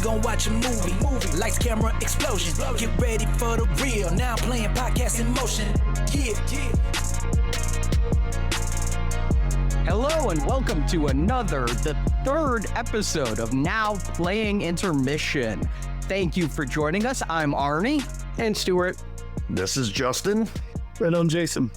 gon' watch a movie. Lights, camera, explosion. Get ready for the real. Now I'm playing podcast in motion. Yeah. Hello and welcome to the third episode of Now Playing Intermission. Thank you for joining us. I'm Arnie. And Stuart. This is Justin. And I'm Jason.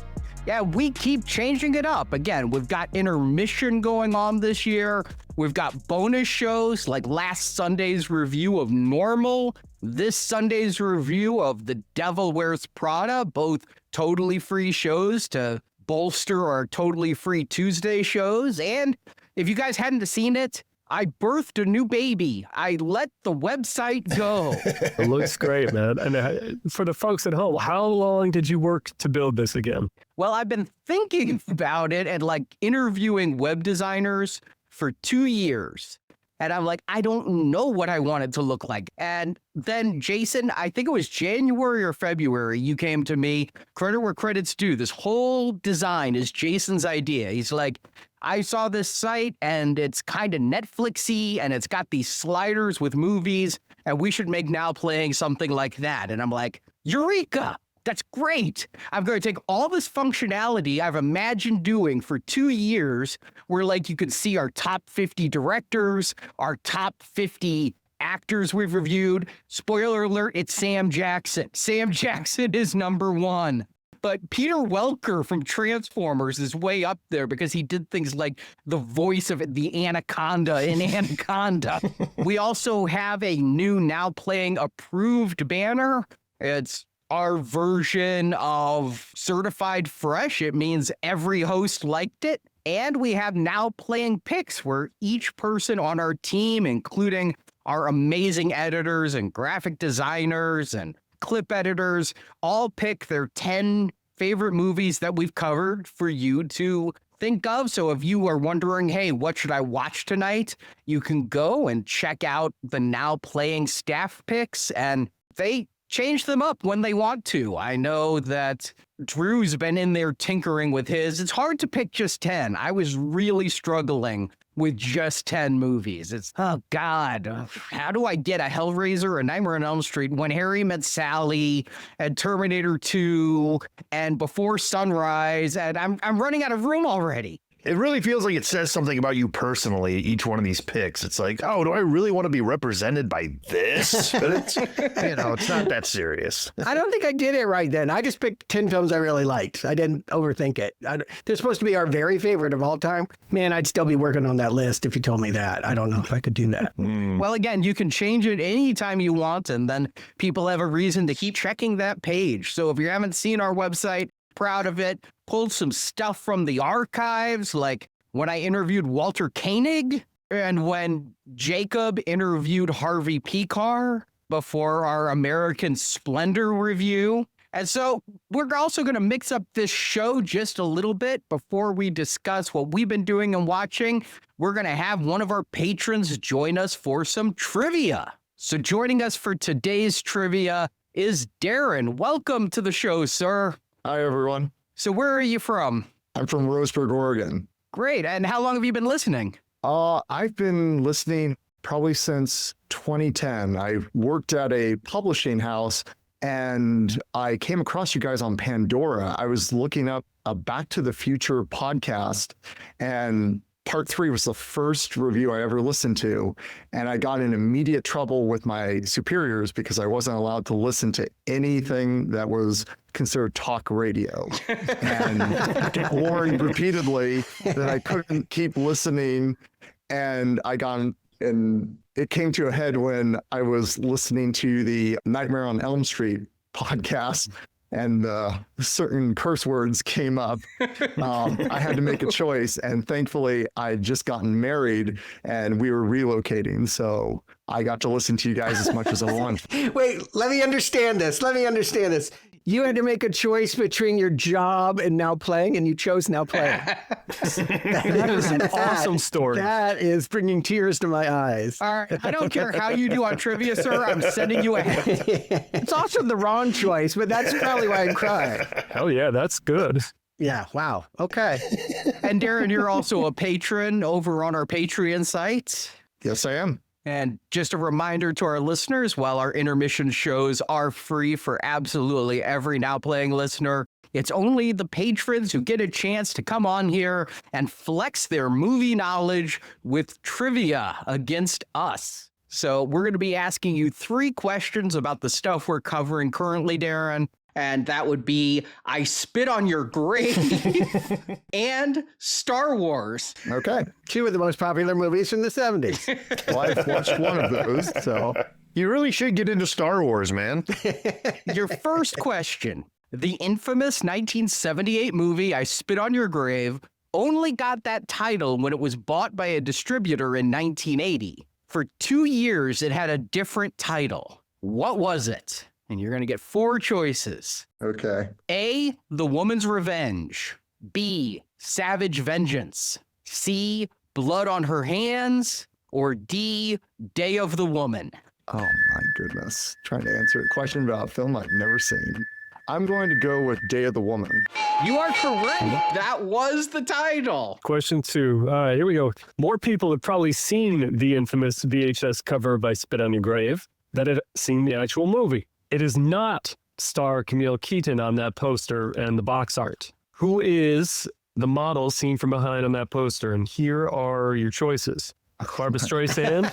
Yeah, we keep changing it up. Again, we've got intermission going on this year. We've got bonus shows like last Sunday's review of Normal, this Sunday's review of The Devil Wears Prada, both totally free shows to bolster our totally free Tuesday shows. And if you guys hadn't seen it, I birthed a new baby. I let the website go. It looks great, man. And for the folks at home, how long did you work to build this again? Well, I've been thinking about it and interviewing web designers for 2 years. And I'm like, I don't know what I want it to look like. And then Jason, I think it was January or February, you came to me, credit where credit's due. This whole design is Jason's idea. He's like, I saw this site and it's kind of Netflixy and it's got these sliders with movies and we should make Now Playing something like that. And I'm like, Eureka! That's great. I'm going to take all this functionality I've imagined doing for 2 years where you could see our top 50 directors, our top 50 actors we've reviewed. Spoiler alert, it's Sam Jackson. Sam Jackson is number one. But Peter Welker from Transformers is way up there because he did things like the voice of the Anaconda in Anaconda. We also have a new Now Playing approved banner. It's our version of certified fresh. It means every host liked it. And we have Now Playing picks where each person on our team, including our amazing editors and graphic designers and clip editors, all pick their 10 favorite movies that we've covered for you to think of. So if you are wondering, hey, what should I watch tonight? You can go and check out the Now Playing staff picks, and they change them up when they want to. I know that Drew's been in there tinkering with his. It's hard to pick just 10. I was really struggling with just 10 movies. It's, oh God, how do I get a Hellraiser, a Nightmare on Elm Street, When Harry Met Sally, and Terminator 2, and Before Sunrise, and I'm running out of room already. It really feels like it says something about you personally, each one of these picks. It's like, oh, do I really want to be represented by this? But it's, it's not that serious. I don't think I did it right then. I just picked 10 films I really liked. I didn't overthink it. They're supposed to be our very favorite of all time. Man, I'd still be working on that list if you told me that. I don't know if I could do that. Well, again, you can change it anytime you want, and then people have a reason to keep checking that page. So if you haven't seen our website, proud of it, pulled some stuff from the archives, like when I interviewed Walter Koenig and when Jacob interviewed Harvey Picar before our American Splendor review. And so we're also going to mix up this show just a little bit before we discuss what we've been doing and watching. We're going to have one of our patrons join us for some trivia. So joining us for today's trivia is Darren. Welcome to the show, sir. Hi, everyone. So where are you from? I'm from Roseburg, Oregon. Great. And how long have you been listening? I've been listening probably since 2010. I worked at a publishing house and I came across you guys on Pandora. I was looking up a Back to the Future podcast, and Part 3 was the first review I ever listened to, and I got in immediate trouble with my superiors because I wasn't allowed to listen to anything that was considered talk radio. And warned repeatedly that I couldn't keep listening, and it came to a head when I was listening to the Nightmare on Elm Street podcast, and certain curse words came up. I had to make a choice, and thankfully I'd just gotten married and we were relocating, so I got to listen to you guys as much as I want. Wait, let me understand this. You had to make a choice between your job and Now Playing, and you chose Now Playing. That is an awesome story. That is bringing tears to my eyes. All right. I don't care how you do on trivia, sir. I'm sending you ahead. It's also the wrong choice, but that's probably why I'm crying. Hell yeah, that's good. Yeah, wow. Okay. And Darren, you're also a patron over on our Patreon site. Yes, I am. And just a reminder to our listeners, while our intermission shows are free for absolutely every Now Playing listener, it's only the patrons who get a chance to come on here and flex their movie knowledge with trivia against us. So we're going to be asking you 3 questions about the stuff we're covering currently, Darren. And that would be I Spit on Your Grave and Star Wars. Okay. 2 of the most popular movies from the 70s. Well, I've watched one of those, so. You really should get into Star Wars, man. Your first question. The infamous 1978 movie I Spit on Your Grave only got that title when it was bought by a distributor in 1980. For 2 years, it had a different title. What was it? And you're going to get 4 choices. Okay. A, The Woman's Revenge. B, Savage Vengeance. C, Blood on Her Hands. Or D, Day of the Woman. Oh my goodness. Trying to answer a question about a film I've never seen. I'm going to go with Day of the Woman. You are correct. That was the title. Question 2. Here we go. More people have probably seen the infamous VHS cover by Spit on Your Grave than have seen the actual movie. It is not star Camille Keaton on that poster and the box art. Who is the model seen from behind on that poster? And here are your choices. Barbra Streisand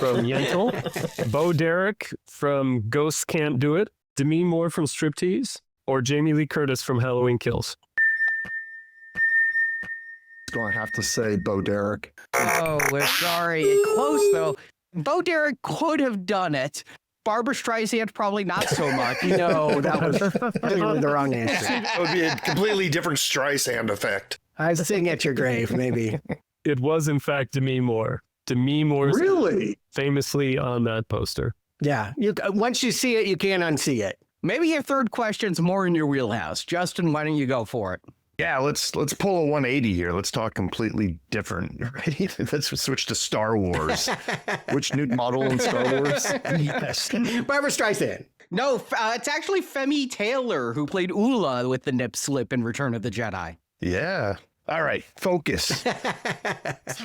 from Yentl, Bo Derek from Ghosts Can't Do It, Demi Moore from Striptease, or Jamie Lee Curtis from Halloween Kills. Going to have to say Bo Derek. Oh, we're sorry. Close, though. Bo Derek could have done it. Barbara Streisand, probably not so much. No, that was clearly the wrong answer. It would be a completely different Streisand effect. I sing at your grave, maybe. It was, in fact, Demi Moore. Demi Moore's Really? famously on that poster. Yeah. Once you see it, you can't unsee it. Maybe your third question's more in your wheelhouse. Justin, why don't you go for it? Yeah, let's pull a 180 here. Let's talk completely different. Right? Let's switch to Star Wars. Which new model in Star Wars? Yes. Barbara Streisand. No, it's actually Femi Taylor who played Ula with the nip slip in Return of the Jedi. Yeah. All right, focus.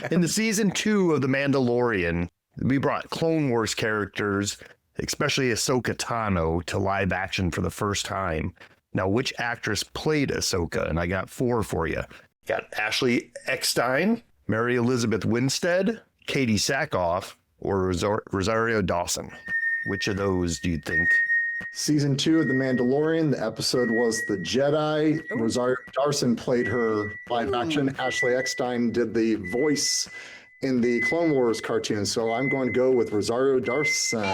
In the season 2 of The Mandalorian, we brought Clone Wars characters, especially Ahsoka Tano, to live action for the first time. Now, which actress played Ahsoka? And I got 4 for you. Got Ashley Eckstein, Mary Elizabeth Winstead, Katie Sackhoff, or Rosario Dawson. Which of those do you think? Season 2 of The Mandalorian. The episode was The Jedi. Rosario Dawson played her live action. Ashley Eckstein did the voice in the Clone Wars cartoon. So I'm going to go with Rosario Dawson.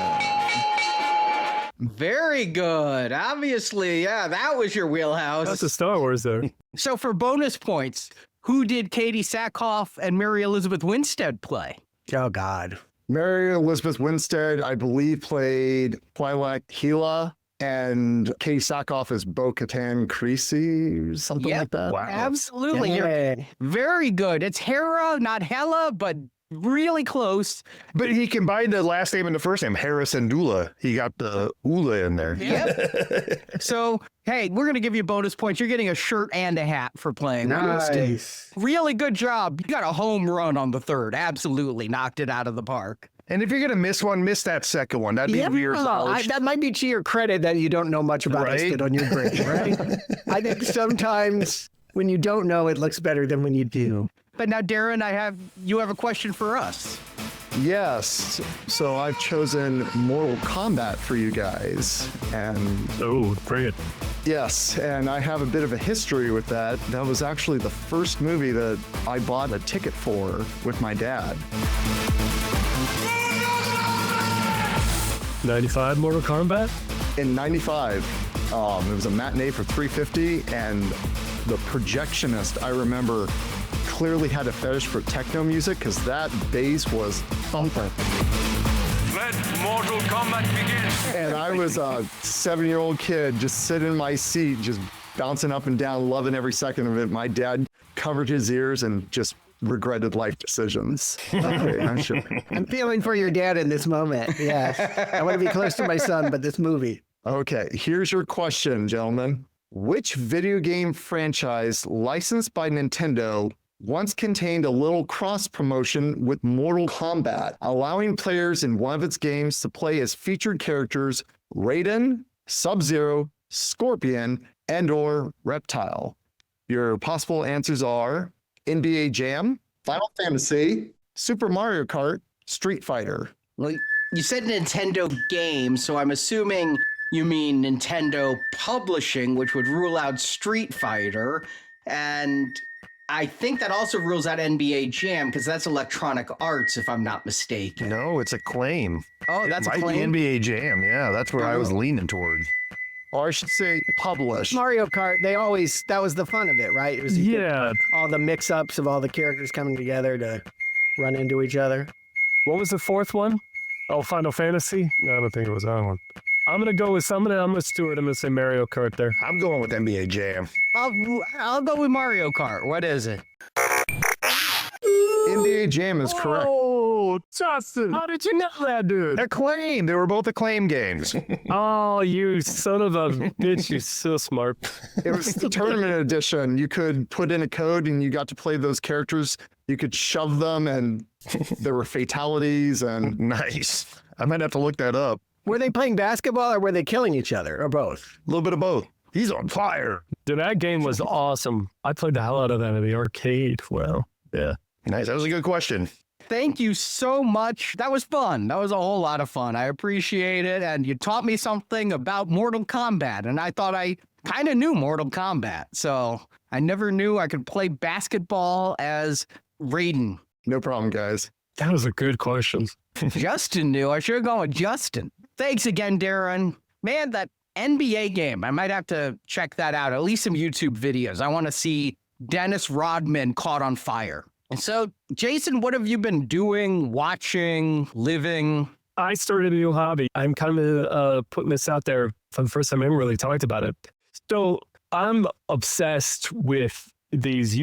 Very good. Obviously, yeah, that was your wheelhouse. That's a Star Wars there. So for bonus points, who did Katie Sackhoff and Mary Elizabeth Winstead play? Oh, God. Mary Elizabeth Winstead, I believe, played Twi'lek Gila, and Katie Sackhoff is Bo-Katan Kryze, something like that. Wow. Absolutely. Yeah. You're very good. It's Hera, not Hela, but really close. But he combined the last name and the first name, Harris and Dula. He got the Ula in there. Yep. So, hey, we're going to give you bonus points. You're getting a shirt and a hat for playing. Nice. Really good job. You got a home run on the third. Absolutely. Knocked it out of the park. And if you're going to miss one, miss that second one. That'd be weird. That might be to your credit that you don't know much about Right? it on your grade, right? I think sometimes when you don't know, it looks better than when you do. But now, Darren, you have a question for us. Yes. So I've chosen Mortal Kombat for you guys. And Oh, bring it. yes, and I have a bit of a history with that. That was actually the first movie that I bought a ticket for with my dad. 95 Mortal Kombat? In 95, it was a matinee for $350, and the projectionist, I remember, clearly had a fetish for techno music because that bass was thumping. Let Mortal Kombat begin. And I was a 7-year-old kid just sitting in my seat, just bouncing up and down, loving every second of it. My dad covered his ears and just regretted life decisions. Okay, I'm feeling for your dad in this moment. Yes. I want to be close to my son, but this movie. Okay, here's your question, gentlemen. Which video game franchise licensed by Nintendo once contained a little cross promotion with Mortal Kombat, allowing players in one of its games to play as featured characters Raiden, Sub-Zero, Scorpion, and/or Reptile. Your possible answers are NBA Jam, Final Fantasy, Super Mario Kart, Street Fighter. Well, you said Nintendo game, so I'm assuming you mean Nintendo Publishing, which would rule out Street Fighter. And I think that also rules out NBA Jam, because that's Electronic Arts, if I'm not mistaken. No, it's Acclaim. Oh, that's Might be Acclaim? NBA Jam. Yeah, that's where I was leaning towards. Or I should say publish. Mario Kart, that was the fun of it, right? It was Yeah. all the mix-ups of all the characters coming together to run into each other. What was the fourth one? Oh, Final Fantasy? No, I don't think it was that one. I'm going to go with I'm with Stuart. I'm going to say Mario Kart there. I'm going with NBA Jam. I'll go with Mario Kart. What is it? NBA Jam is correct. Oh, Justin. How did you know that, dude? Acclaim. They were both Acclaim games. Oh, you son of a bitch. You're so smart. It was the tournament edition. You could put in a code and you got to play those characters. You could shove them and there were fatalities and Nice. I might have to look that up. Were they playing basketball or were they killing each other or both? A little bit of both. He's on fire. Dude, that game was awesome. I played the hell out of that in the arcade. Well, yeah. Nice. That was a good question. Thank you so much. That was fun. That was a whole lot of fun. I appreciate it. And you taught me something about Mortal Kombat. And I thought I kind of knew Mortal Kombat. So I never knew I could play basketball as Raiden. no problem, guys. That was a good question. Justin knew. I should have gone with Justin. Thanks again, Darren. Man, that NBA game, I might have to check that out. At least some YouTube videos. I want to see Dennis Rodman caught on fire. And so, Jason, what have you been doing, watching, living? I started a new hobby. I'm kind of putting this out there for the first time I haven't really talked about it. So I'm obsessed with this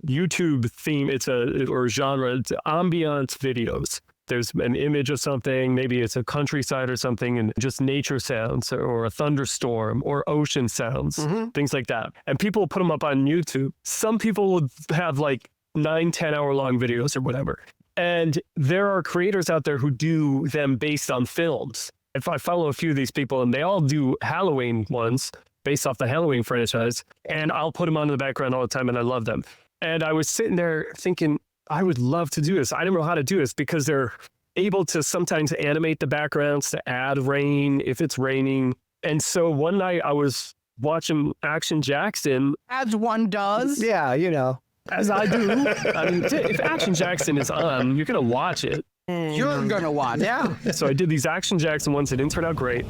YouTube theme. Or genre. It's ambiance videos. There's an image of something, maybe it's a countryside or something, and just nature sounds or a thunderstorm or ocean sounds, things like that. And people put them up on YouTube. Some people will have like 9-10 hour long videos or whatever. And there are creators out there who do them based on films. If I follow a few of these people, and they all do Halloween ones based off the Halloween franchise, and I'll put them on in the background all the time, and I love them. And I was sitting there thinking, I would love to do this. I don't know how to do this because they're able to sometimes animate the backgrounds to add rain if it's raining. And so one night I was watching Action Jackson. As one does. Yeah, you know. As I do. I mean, if Action Jackson is on, you're going to watch it. You're going to watch. Yeah. So I did these Action Jackson ones. They didn't turn out great.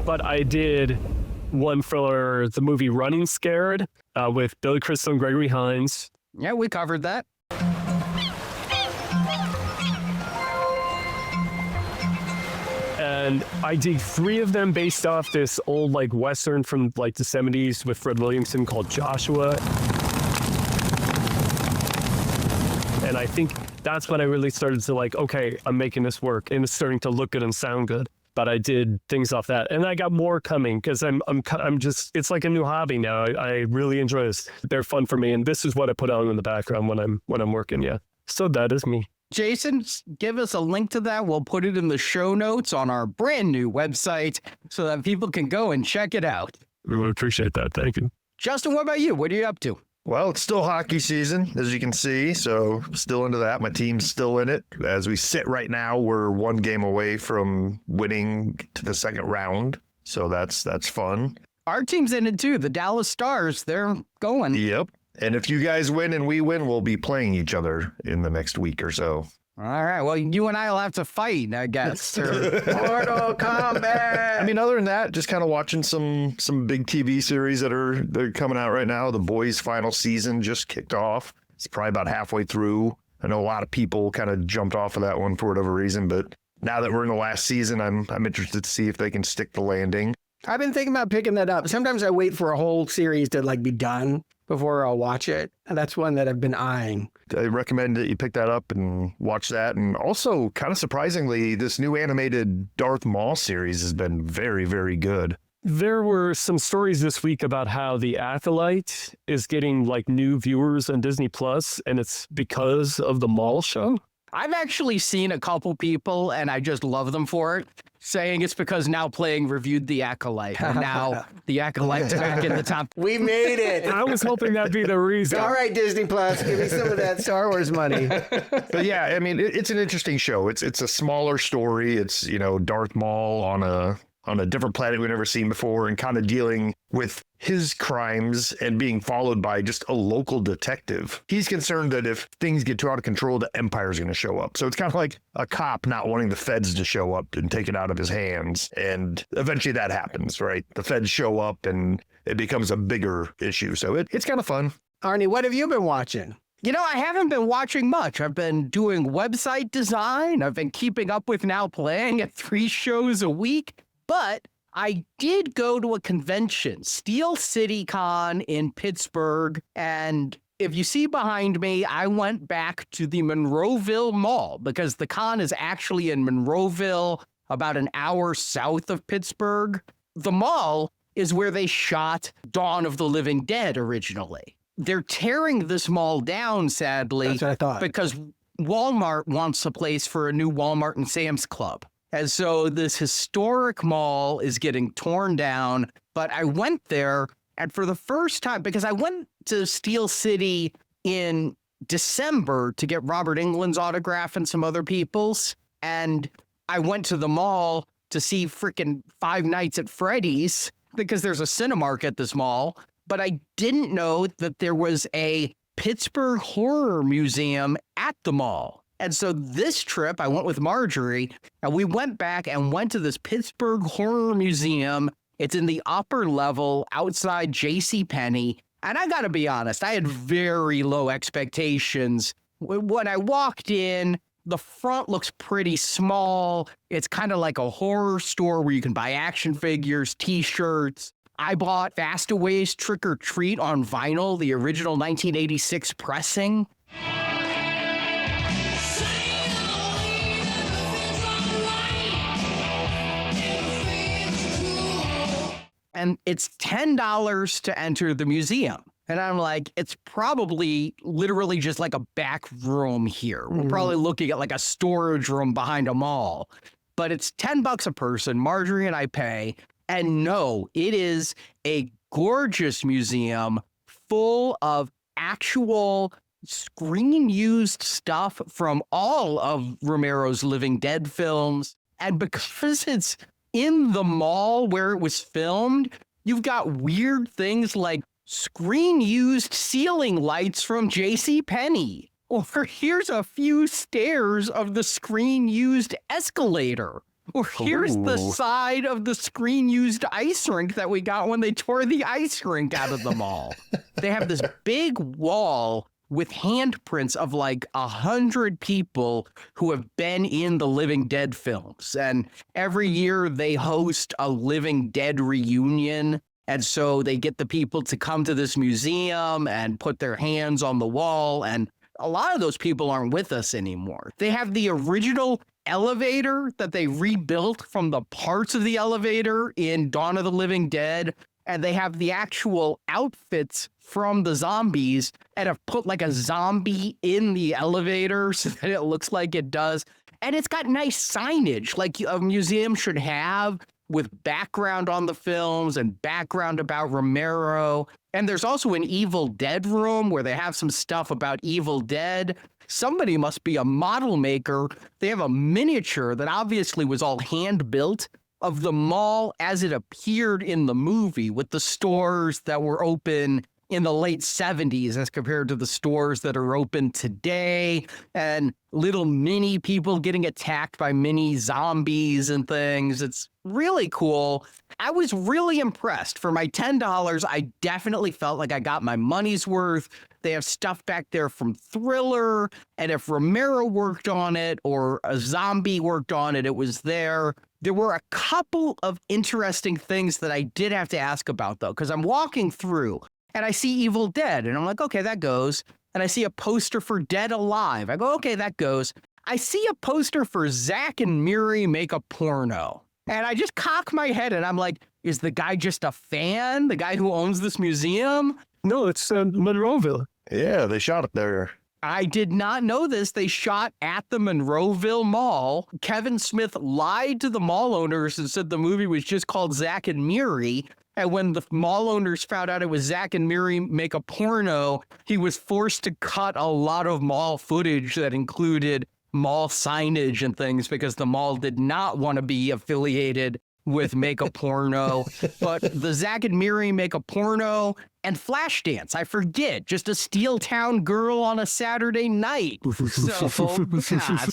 But I did one for the movie Running Scared with Billy Crystal and Gregory Hines. Yeah, we covered that. And I did 3 of them based off this old like Western from like the 70s with Fred Williamson called Joshua. And I think that's when I really started to like, okay, I'm making this work and it's starting to look good and sound good. But I did things off that, and I got more coming because I'm just, it's like a new hobby now. I really enjoy this. They're fun for me, and this is what I put on in the background when I'm working. Yeah. So that is me. Jason, give us a link to that. We'll put it in the show notes on our brand new website so that people can go and check it out. We would appreciate that. Thank you. Justin, what about you? What are you up to? Well, it's still hockey season, as you can see, so still into that. My team's still in it. As we sit right now, we're 1 game away from winning to the second round, so that's fun. Our team's in it too. The Dallas Stars, they're going. Yep. And if you guys win and we win, we'll be playing each other in the next week or so. All right. Well, you and I will have to fight, I guess. Mortal Kombat. I mean, other than that, just kind of watching some big TV series that are coming out right now. The Boys' final season just kicked off. It's probably about halfway through. I know a lot of people kind of jumped off of that one for whatever reason, but now that we're in the last season, I'm interested to see if they can stick the landing. I've been thinking about picking that up. Sometimes I wait for a whole series to like be done before I'll watch it. And that's one that I've been eyeing. I recommend that you pick that up and watch that. And also, kind of surprisingly, this new animated Darth Maul series has been very, very good. There were some stories this week about how The Acolyte is getting like new viewers on Disney Plus, and it's because of the mall show. I've actually seen a couple people, and I just love them for it, saying it's because Now Playing reviewed The Acolyte, and now The Acolyte's back in the top. We made it. I was hoping that'd be the reason. All right, Disney Plus, give me some of that Star Wars money. But yeah, I mean, it's an interesting show. It's a smaller story. It's, Darth Maul on a different planet we've never seen before, and kind of dealing with his crimes and being followed by just a local detective. He's concerned that if things get too out of control, the Empire's going to show up. So it's kind of like a cop not wanting the feds to show up and take it out of his hands. And eventually that happens, right? The feds show up and it becomes a bigger issue. So it's kind of fun. Arnie, what have you been watching? I haven't been watching much. I've been doing website design. I've been keeping up with Now Playing at 3 shows a week. But I did go to a convention, Steel City Con in Pittsburgh. And if you see behind me, I went back to the Monroeville Mall because the con is actually in Monroeville, about an hour south of Pittsburgh. The mall is where they shot Dawn of the Living Dead originally. They're tearing this mall down, sadly. That's what I thought. Because Walmart wants a place for a new Walmart and Sam's Club. And so this historic mall is getting torn down, but I went there, and for the first time, because I went to Steel City in December to get Robert Englund's autograph and some other people's, and I went to the mall to see frickin' Five Nights at Freddy's, because there's a Cinemark at this mall, but I didn't know that there was a Pittsburgh Horror Museum at the mall. And so this trip, I went with Marjorie, and we went back and went to this Pittsburgh Horror Museum. It's in the upper level outside JCPenney. And I got to be honest, I had very low expectations. When I walked in, the front looks pretty small. It's kind of like a horror store where you can buy action figures, T-shirts. I bought Fastaway's Trick or Treat on vinyl, the original 1986 pressing. And it's $10 to enter the museum. And I'm like, it's probably literally just like a back room here. We're probably looking at like a storage room behind a mall. But it's $10 a person. Marjorie and I pay. And no, it is a gorgeous museum full of actual screen-used stuff from all of Romero's Living Dead films. And because it's in the mall where it was filmed, you've got weird things like screen-used ceiling lights from JCPenney. Or here's a few stairs of the screen-used escalator. Or here's the side of the screen-used ice rink that we got when they tore the ice rink out of the mall. They have this big wall with handprints of like 100 people who have been in the Living Dead films. And every year they host a Living Dead reunion. And so they get the people to come to this museum and put their hands on the wall. And a lot of those people aren't with us anymore. They have the original elevator that they rebuilt from the parts of the elevator in Dawn of the Living Dead. And they have the actual outfits from the zombies and have put like a zombie in the elevator so that it looks like it does. And it's got nice signage like a museum should have, with background on the films and background about Romero. And there's also an Evil Dead room where they have some stuff about Evil Dead. Somebody must be a model maker. They have a miniature that obviously was all hand built of the mall as it appeared in the movie, with the stores that were open in the late 70s as compared to the stores that are open today, and little mini people getting attacked by mini zombies and things. It's really cool. I was really impressed. For my $10, I definitely felt like I got my money's worth. They have stuff back there from Thriller, and if Romero worked on it or a zombie worked on it, it was there. There were a couple of interesting things that I did have to ask about, though, because I'm walking through and I see Evil Dead, and I'm like, okay, that goes. And I see a poster for Dead Alive. I go, okay, that goes. I see a poster for Zack and Miri Make a Porno. And I just cock my head and I'm like, Is the guy just a fan? The guy who owns this museum? No, it's Monroeville. Yeah, they shot up there. I did not know this. They shot at the Monroeville Mall. Kevin Smith lied to the mall owners and said the movie was just called Zack and Miri. And when the mall owners found out it was Zack and Miri Make a Porno, he was forced to cut a lot of mall footage that included mall signage and things because the mall did not want to be affiliated with Make a Porno. But the Zack and Miri Make a Porno and Flashdance, I forget, just a Steel Town girl on a Saturday night. So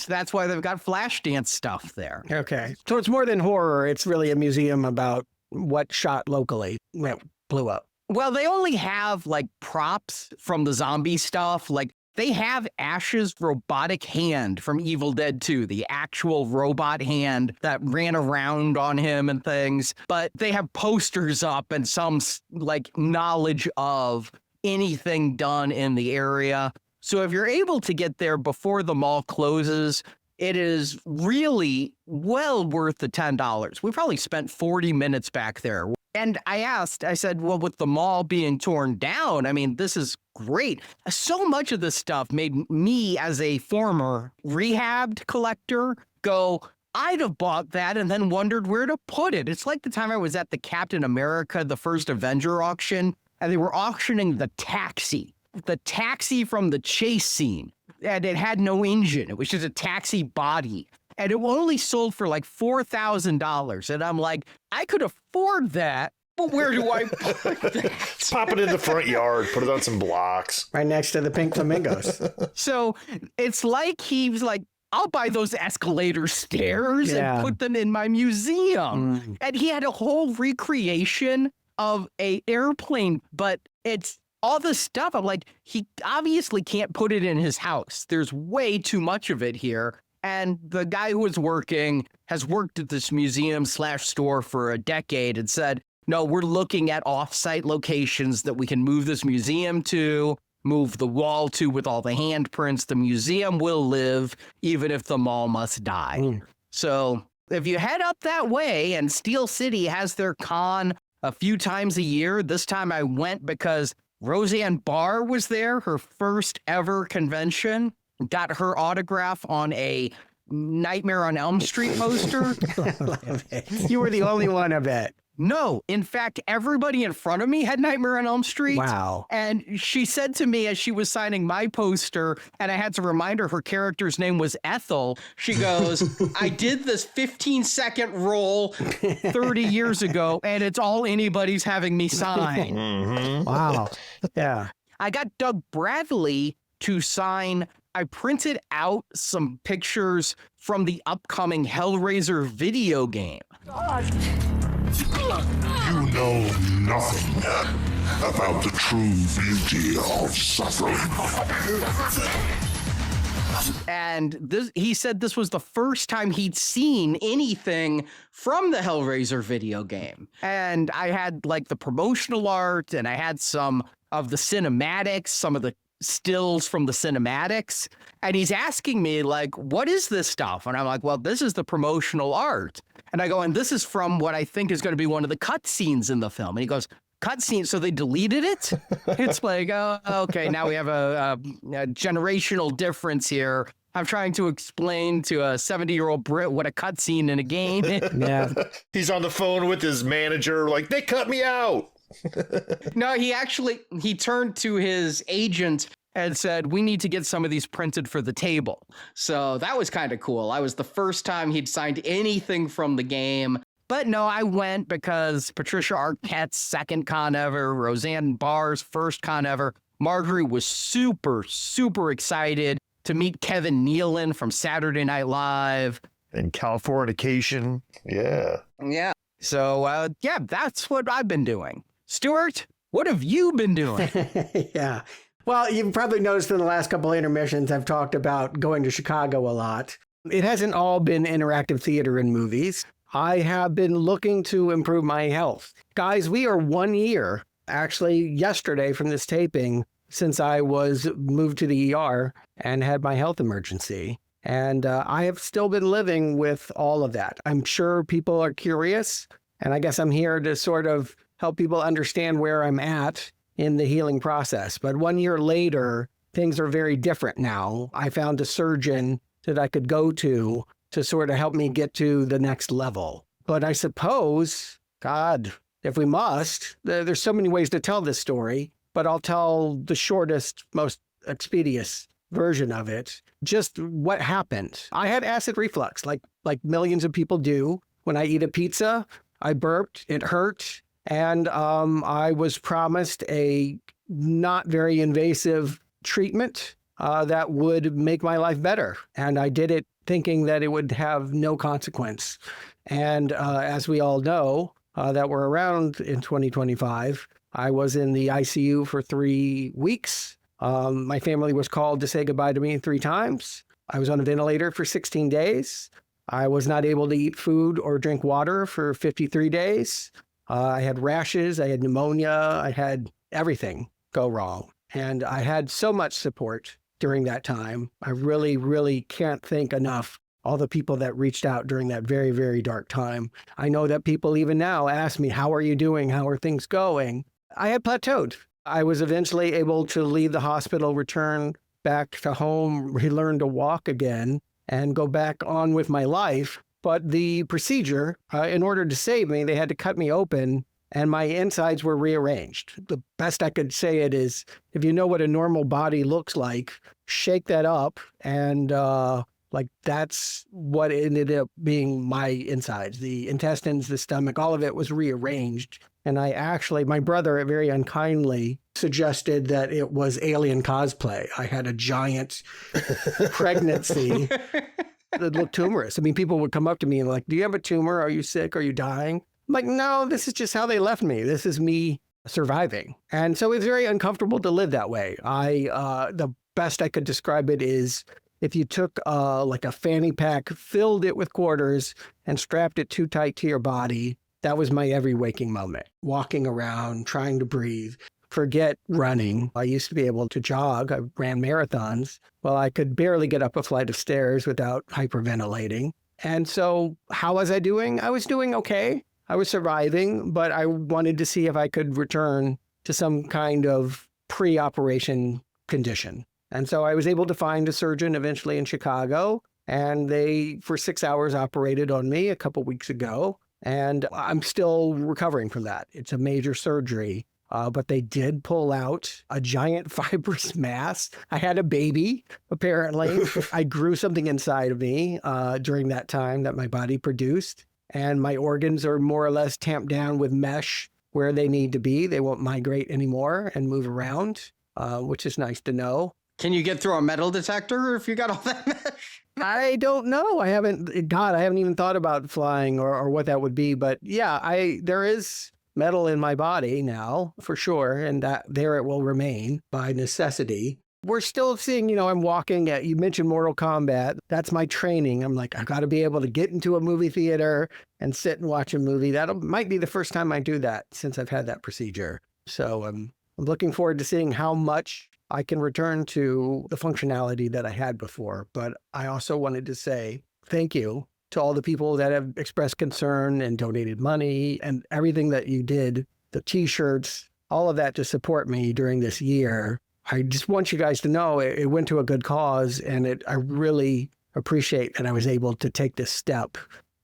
that's why they've got Flashdance stuff there. Okay. So it's more than horror. It's really a museum about what shot locally that blew up. Well, they only have like props from the zombie stuff. Like they have Ash's robotic hand from Evil Dead 2, the actual robot hand that ran around on him and things. But they have posters up and some like knowledge of anything done in the area. So if you're able to get there before the mall closes, it is really well worth the $10. We probably spent 40 minutes back there. And I said, well, with the mall being torn down, I mean, this is great. So much of this stuff made me, as a former rehabbed collector, go, I'd have bought that and then wondered where to put it. It's like the time I was at the Captain America, the first Avenger auction, and they were auctioning the taxi from the chase scene. And it had no engine. It was just a taxi body. And it only sold for like $4,000. And I'm like, I could afford that, but where do I put that? Pop it in the front yard, put it on some blocks. Right next to the pink flamingos. So it's like he was like, I'll buy those escalator stairs and put them in my museum. And he had a whole recreation of a airplane, but it's all this stuff. I'm like, he obviously can't put it in his house. There's way too much of it here. And the guy who was working has worked at this museum/store for a decade and said, no, we're looking at off-site locations that we can move this museum to, move the wall to with all the handprints. The museum will live even if the mall must die. So if you head up that way, and Steel City has their con a few times a year, this time I went because Roseanne Barr was there, her first ever convention. Got her autograph on a Nightmare on Elm Street poster. Love it. You were the only one, I bet. No, in fact, everybody in front of me had Nightmare on Elm Street. Wow. And she said to me as she was signing my poster, and I had to remind her character's name was Ethel, she goes, I did this 15-second roll 30 years ago, and it's all anybody's having me sign. Wow. Yeah. I got Doug Bradley to sign. I printed out some pictures from the upcoming Hellraiser video game. You know nothing about the true beauty of suffering. And he said this was the first time he'd seen anything from the Hellraiser video game. And I had like the promotional art, and I had some of the cinematics, some of the stills from the cinematics. And he's asking me like, what is this stuff? And I'm like, well, this is the promotional art. And I go, and this is from what I think is going to be one of the cut scenes in the film. And he goes, cut scene, so they deleted it? It's like, oh, okay, now we have a generational difference here. I'm trying to explain to a 70-year-old Brit what a cutscene in a game is. Yeah. He's on the phone with his manager, like, they cut me out. No, he turned to his agent and said, we need to get some of these printed for the table. So that was kind of cool. I was the first time he'd signed anything from the game. But no, I went because Patricia Arquette's second con ever, Roseanne Barr's first con ever. Marjorie was super, super excited to meet Kevin Nealon from Saturday Night Live. And Californication. Yeah. Yeah. So, yeah, that's what I've been doing. Stuart, what have you been doing? Yeah. Well, you've probably noticed in the last couple of intermissions, I've talked about going to Chicago a lot. It hasn't all been interactive theater and movies. I have been looking to improve my health. Guys, we are 1 year, actually yesterday from this taping, since I was moved to the ER and had my health emergency. And I have still been living with all of that. I'm sure people are curious And I guess I'm here to sort of help people understand where I'm at in the healing process. But 1 year later, things are very different now. I found a surgeon that I could go to sort of help me get to the next level. But I suppose, God, if we must, there's so many ways to tell this story, but I'll tell the shortest, most expeditious version of it. Just what happened. I had acid reflux, like millions of people do. When I eat a pizza, I burped, it hurt, and I was promised a not very invasive treatment that would make my life better. And I did it thinking that it would have no consequence. And as we all know, that were around in 2025, I was in the ICU for 3 weeks. My family was called to say goodbye to me 3 times. I was on a ventilator for 16 days. I was not able to eat food or drink water for 53 days. I had rashes, I had pneumonia, I had everything go wrong. And I had so much support during that time. I really, really can't thank enough all the people that reached out during that very, very dark time. I know that people even now ask me, how are you doing? How are things going? I had plateaued. I was eventually able to leave the hospital, return back to home, relearn to walk again, and go back on with my life. But the procedure, in order to save me, they had to cut me open and my insides were rearranged. The best I could say it is, if you know what a normal body looks like, shake that up and that's what ended up being my insides. The intestines, the stomach, all of it was rearranged. And my brother very unkindly suggested that it was alien cosplay. I had a giant pregnancy that looked tumorous. I mean, people would come up to me and like, do you have a tumor? Are you sick? Are you dying? I'm like, no, this is just how they left me. This is me surviving. And so it's very uncomfortable to live that way. The best I could describe it is if you took like a fanny pack, filled it with quarters and strapped it too tight to your body, that was my every waking moment. Walking around, trying to breathe, forget running. I used to be able to jog. I ran marathons. Well, I could barely get up a flight of stairs without hyperventilating. And so how was I doing? I was doing okay. I was surviving, but I wanted to see if I could return to some kind of pre-operation condition. And so I was able to find a surgeon eventually in Chicago, and they, for 6 hours, operated on me a couple weeks ago. And I'm still recovering from that. It's a major surgery, but they did pull out a giant fibrous mass. I had a baby, apparently. I grew something inside of me during that time that my body produced. And my organs are more or less tamped down with mesh where they need to be. They won't migrate anymore and move around, which is nice to know. Can you get through a metal detector if you got all that mesh? I don't know. I haven't even thought about flying or what that would be. But yeah, there is metal in my body now, for sure. And that there it will remain by necessity. We're still seeing, I'm walking at, you mentioned Mortal Kombat. That's my training. I'm like, I've got to be able to get into a movie theater and sit and watch a movie. That might be the first time I do that since I've had that procedure. So I'm looking forward to seeing how much I can return to the functionality that I had before. But I also wanted to say thank you to all the people that have expressed concern and donated money and everything that you did, the t-shirts, all of that to support me during this year. I just want you guys to know it went to a good cause, and I really appreciate that I was able to take this step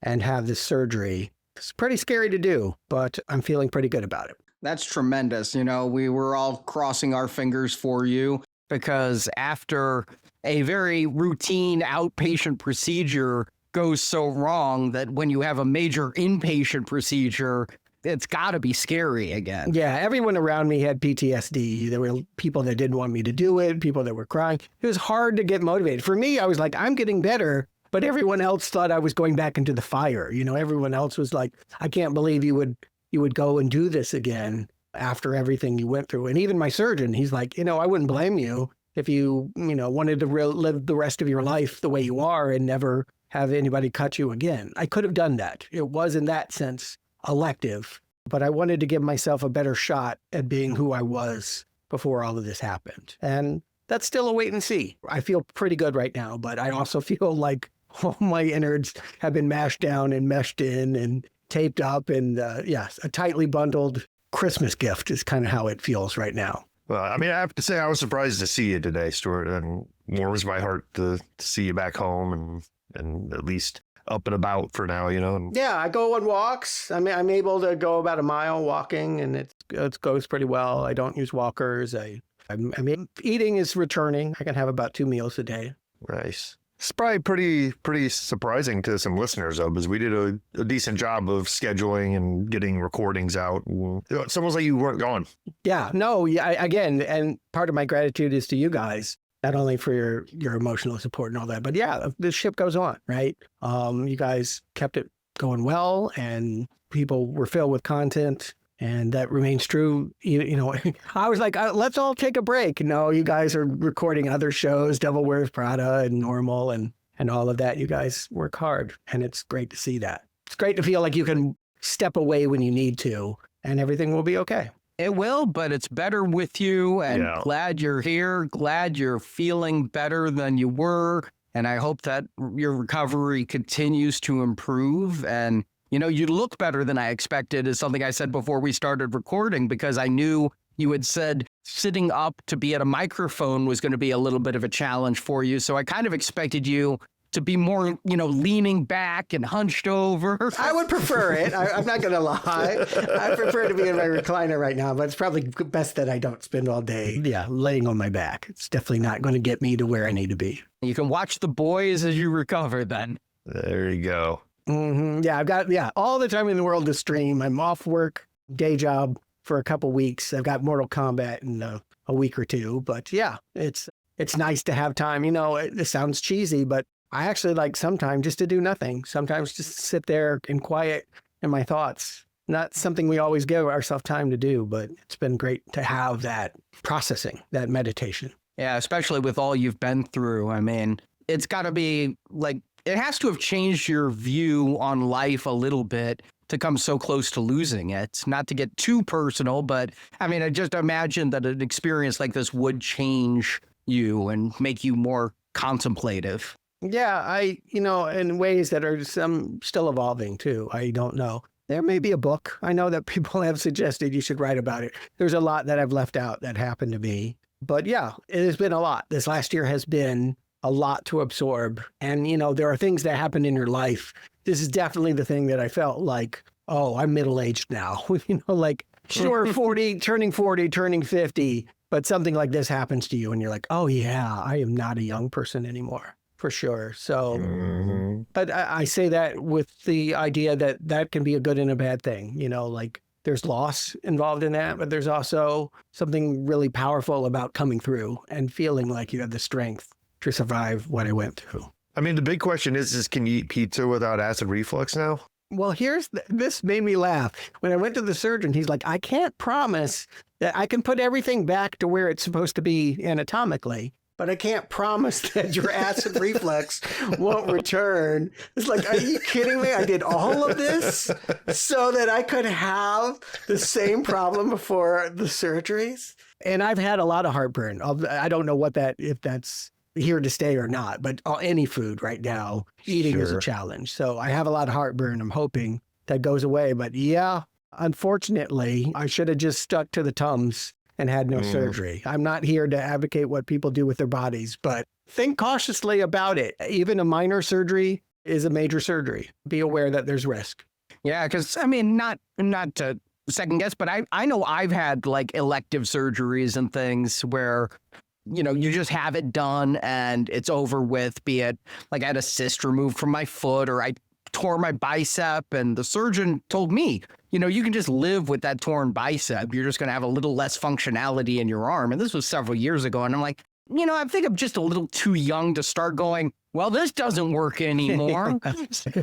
and have this surgery. It's pretty scary to do, but I'm feeling pretty good about it. That's tremendous. We were all crossing our fingers for you because after a very routine outpatient procedure goes so wrong that when you have a major inpatient procedure, it's got to be scary again. Yeah, everyone around me had PTSD. There were people that didn't want me to do it, people that were crying. It was hard to get motivated. For me, I was like, I'm getting better. But everyone else thought I was going back into the fire. Everyone else was like, I can't believe you would go and do this again after everything you went through. And even my surgeon, he's like, I wouldn't blame you if you, wanted to live the rest of your life the way you are and never have anybody cut you again. I could have done that. It was in that sense elective, but I wanted to give myself a better shot at being who I was before all of this happened. And that's still a wait and see. I feel pretty good right now, but I also feel like all my innards have been mashed down and meshed in, and taped up and yes, a tightly bundled Christmas gift is kind of how it feels right now. Well, I mean, I have to say I was surprised to see you today, Stuart, and warms my heart to see you back home and at least up and about for now, you know. And Yeah, I go on walks. I mean, I'm able to go about a mile walking, and it goes pretty well. I don't use walkers. I mean, eating is returning. I can have about 2 meals a day. nice. It's probably pretty surprising to some listeners, though, because we did a decent job of scheduling and getting recordings out. It's almost like you weren't gone. Yeah, no, yeah, again, and part of my gratitude is to you guys, not only for your emotional support and all that, but yeah, the ship goes on, right? You guys kept it going well, and people were filled with content, and that remains true. You know, I was like, let's all take a break. No, you guys are recording other shows, Devil Wears Prada and Normal and all of that. You guys work hard, and it's great to see that. It's great to feel like you can step away when you need to, and everything will be okay. It will, but it's better with you, and Yeah. glad you're here. Glad you're feeling better than you were. And I hope that your recovery continues to improve. And, you know, you look better than I expected is something I said before we started recording, because I knew you had said sitting up to be at a microphone was going to be a little bit of a challenge for you. So I kind of expected you to be more, you know, leaning back and hunched over. I would prefer it. I'm not going to lie. I prefer to be in my recliner right now, but it's probably best that I don't spend all day, laying on my back. It's definitely not going to get me to where I need to be. You can watch The Boys as you recover then. There you go. Mm-hmm. Yeah, I've got all the time in the world to stream. I'm off work, day job for a couple weeks. I've got Mortal Kombat in a week or two, but yeah, it's nice to have time. You know, it sounds cheesy, but I actually like sometimes just to do nothing. Sometimes just sit there in quiet in my thoughts. Not something we always give ourselves time to do, but it's been great to have that processing, that meditation. Yeah, especially with all you've been through. I mean, it's got to be like, it has to have changed your view on life a little bit to come so close to losing it. Not to get too personal, but I mean, I just imagine that an experience like this would change you and make you more contemplative. Yeah, in ways that are some still evolving too. I don't know. There may be a book. I know that people have suggested you should write about it. There's a lot that I've left out that happened to me. But yeah, it has been a lot. This last year has been a lot to absorb. And, you know, there are things that happen in your life. This is definitely the thing that I felt like, oh, I'm middle-aged now. You know, like, sure, 40, turning 50, but something like this happens to you and you're like, oh yeah, I am not a young person anymore. For sure. So, but I say that with the idea that can be a good and a bad thing. You know, like there's loss involved in that, but there's also something really powerful about coming through and feeling like you have the strength to survive what I went through. I mean, the big question is can you eat pizza without acid reflux now? Well, this made me laugh. When I went to the surgeon, he's like, I can't promise that I can put everything back to where it's supposed to be anatomically, but I can't promise that your acid reflux won't return. It's like, are you kidding me? I did all of this so that I could have the same problem before the surgeries. And I've had a lot of heartburn. I don't know if that's here to stay or not, but any food right now, eating is a challenge. So I have a lot of heartburn. I'm hoping that goes away. But yeah, unfortunately, I should have just stuck to the Tums and had no surgery. I'm not here to advocate what people do with their bodies, but think cautiously about it. Even a minor surgery is a major surgery. Be aware that there's risk. Yeah, because I mean, not to second guess, but I know I've had like elective surgeries and things where, you know, you just have it done and it's over with, be it like I had a cyst removed from my foot or I tore my bicep, and the surgeon told me, you know, you can just live with that torn bicep. You're just going to have a little less functionality in your arm. And this was several years ago. And I'm like, you know, I think I'm just a little too young to start going, well, this doesn't work anymore.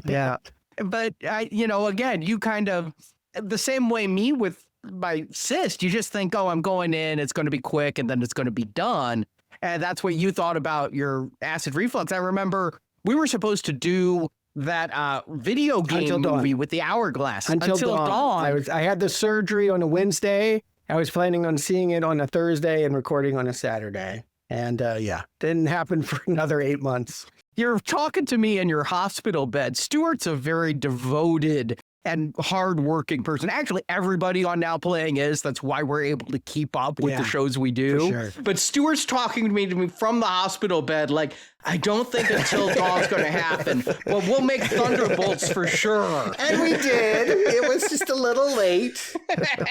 Yeah. But, you know, again, you kind of, the same way me with my cyst, you just think, oh, I'm going in, it's going to be quick, and then it's going to be done. And that's what you thought about your acid reflux. I remember we were supposed to do that video game movie with the hourglass until dawn. I had the surgery on a Wednesday. I was planning on seeing it on a Thursday and recording on a Saturday. And didn't happen for another 8 months. You're talking to me in your hospital bed. Stuart's a very devoted and hardworking person. Actually, everybody on Now Playing is. That's why we're able to keep up with the shows we do. For sure. But Stuart's talking to me from the hospital bed, like, I don't think Until Dawn's going to happen, but we'll make Thunderbolts for sure. And we did. It was just a little late.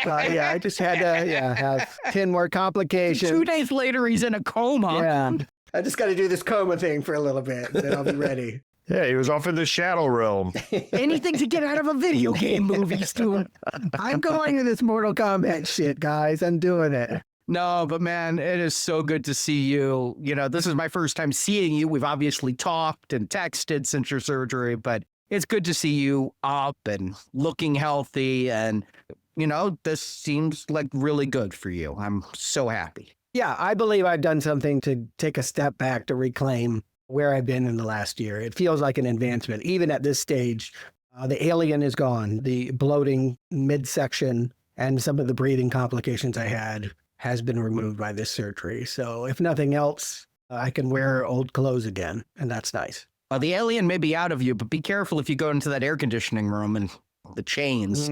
I just had to have 10 more complications. 2 days later, he's in a coma. Yeah. I just got to do this coma thing for a little bit, then I'll be ready. Yeah, he was off in the Shadow Realm. Anything to get out of a video game movie, Stuart. I'm going to this Mortal Kombat shit, guys. I'm doing it. No, but man, it is so good to see you. You know, this is my first time seeing you. We've obviously talked and texted since your surgery, but it's good to see you up and looking healthy. And, you know, this seems like really good for you. I'm so happy. Yeah, I believe I've done something to take a step back to reclaim where I've been in the last year. It feels like an advancement. Even at this stage, the alien is gone. The bloating midsection and some of the breathing complications I had has been removed by this surgery. So if nothing else, I can wear old clothes again, and that's nice. Well, the alien may be out of you, but be careful if you go into that air conditioning room and the chains.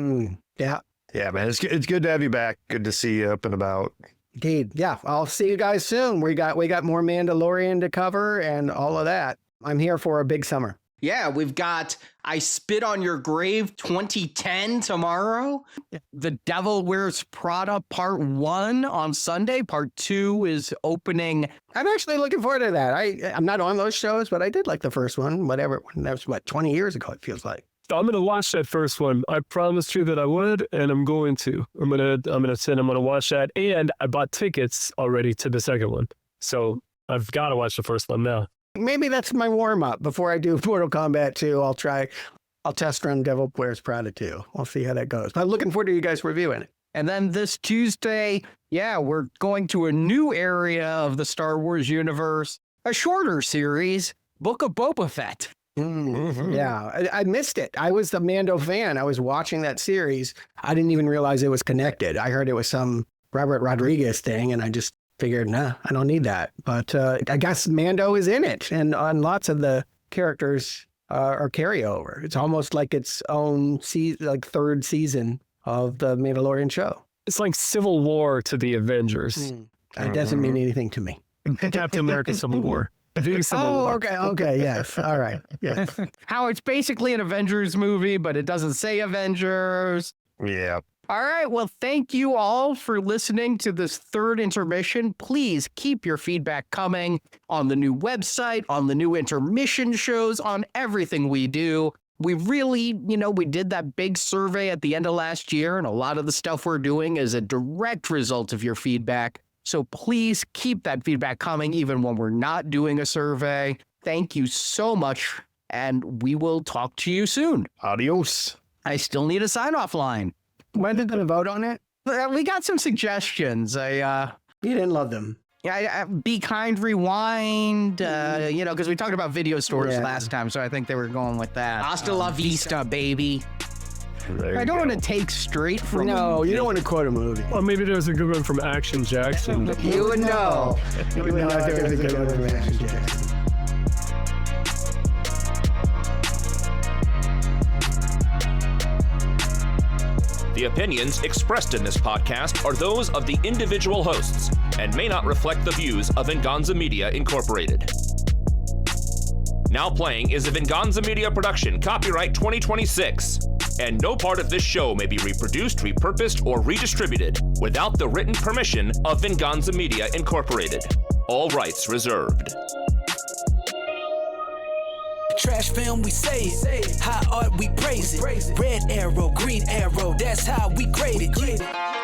Yeah. Yeah, man, it's good to have you back. Good to see you up and about. Indeed. Yeah, I'll see you guys soon. We got more Mandalorian to cover and all of that. I'm here for a big summer. Yeah, we've got I Spit on Your Grave 2010 tomorrow. The Devil Wears Prada Part 1 on Sunday. Part 2 is opening. I'm actually looking forward to that. I'm not on those shows, but I did like the first one, whatever. That was, 20 years ago, it feels like. I'm going to watch that first one. I promised you that I would, and I'm going to. I'm going to watch that. And I bought tickets already to the second one. So I've got to watch the first one now. Maybe that's my warm-up. Before I do Mortal Kombat 2, I'll test run Devil Wears Prada 2. We'll see how that goes. But I'm looking forward to you guys reviewing it. And then this Tuesday, we're going to a new area of the Star Wars universe, a shorter series, Book of Boba Fett. Yeah, I missed it. I was the Mando fan. I was watching that series. I didn't even realize it was connected. I heard it was some Robert Rodriguez thing, and I just figured, nah, I don't need that. But I guess Mando is in it, and on lots of the characters are carryover. It's almost like its own third season of the Mandalorian show. It's like Civil War to the Avengers. It doesn't mean anything to me. Captain America Civil War. Okay, yes. All right. Yeah. How it's basically an Avengers movie, but it doesn't say Avengers. Yeah. All right. Well, thank you all for listening to this third intermission. Please keep your feedback coming on the new website, on the new intermission shows, on everything we do. We really, we did that big survey at the end of last year, and a lot of the stuff we're doing is a direct result of your feedback. So please keep that feedback coming even when we're not doing a survey. Thank you so much, and we will talk to you soon. Adios. I still need a sign-off line. When are they going to vote on it? We got some suggestions. You didn't love them. Yeah, Be Kind Rewind, because we talked about video stores last time, so I think they were going with that. Hasta la vista, baby. I don't want to take straight from... No, you don't want to quote a movie. Or maybe there's a good one from Action Jackson. You would know. You would know if there was a good one from Action Jackson. The opinions expressed in this podcast are those of the individual hosts and may not reflect the views of Venganza Media Incorporated. Now Playing is a Venganza Media production, copyright 2026, and no part of this show may be reproduced, repurposed, or redistributed without the written permission of Venganza Media Incorporated. All rights reserved. Trash film, we say it. High art, we praise it. Red arrow, green arrow, that's how we grade it.